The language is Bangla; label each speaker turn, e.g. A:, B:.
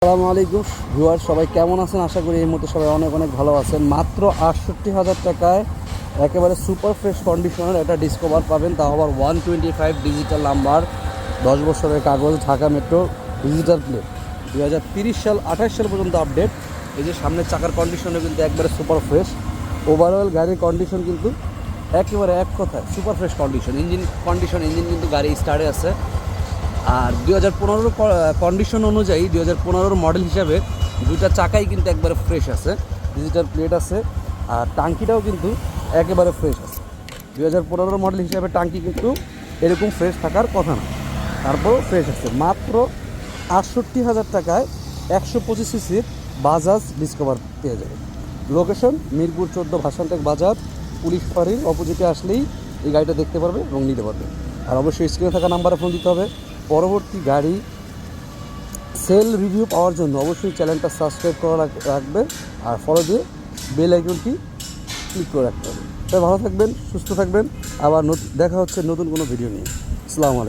A: আসসালামু আলাইকুম ভিউয়ার, সবাই কেমন আছেন? আশা করি এই মুহূর্তে সবাই অনেক অনেক ভালো আছেন। মাত্র ৬৮,০০০ টাকায় একেবারে সুপার ফ্রেশ কন্ডিশনের একটা ডিসকভার পাবেন, তাও আবার 125 ডিজিটাল নাম্বার, 10 বছরের কাগজ, ঢাকা মেট্রো, ডিজিটাল প্লেট, 2030 সাল 28 সাল পর্যন্ত আপডেট। এই যে সামনের চাকার কন্ডিশনও কিন্তু একবারে সুপার ফ্রেশ। ওভারঅল গাড়ির কন্ডিশন কিন্তু একেবারে এক কথায় সুপার ফ্রেশ কন্ডিশন। ইঞ্জিন কিন্তু গাড়ি স্টার্টে আছে। আর 2015 কন্ডিশন অনুযায়ী 2015 মডেল হিসাবে দুইটা চাকাই কিন্তু একবারে ফ্রেশ আছে, ডিজিটাল প্লেট আছে। আর টাঙ্কিটাও কিন্তু একেবারে ফ্রেশ আছে। 2015 মডেল হিসাবে টাঙ্কি কিন্তু এরকম ফ্রেশ থাকার কথা না, তারপরও ফ্রেশ আছে। মাত্র ৬৮,০০০ টাকায় 125 সিসির বাজাজ ডিসকভার পেয়ে যাবে। লোকেশন মিরপুর 14 ভাসানটেক বাজার, পুলিশ ফাঁড়ির অপোজিটে আসলেই এই গাড়িটা দেখতে পারবে এবং নিতে পারবে। আর অবশ্যই স্ক্রিনে থাকা নাম্বারে ফোন দিতে হবে। পরবর্তী গাড়ি সেল রিভিউ পাওয়ার জন্য অবশ্যই চ্যানেলটা সাবস্ক্রাইব করা রাখবেন আর ফলো দিয়ে বেল আইকনটি ক্লিক করে রাখতে হবে। তাই ভালো থাকবেন, সুস্থ থাকবেন। আবার দেখা হচ্ছে নতুন কোনো ভিডিও নিয়ে। আসসালামু আলাইকুম।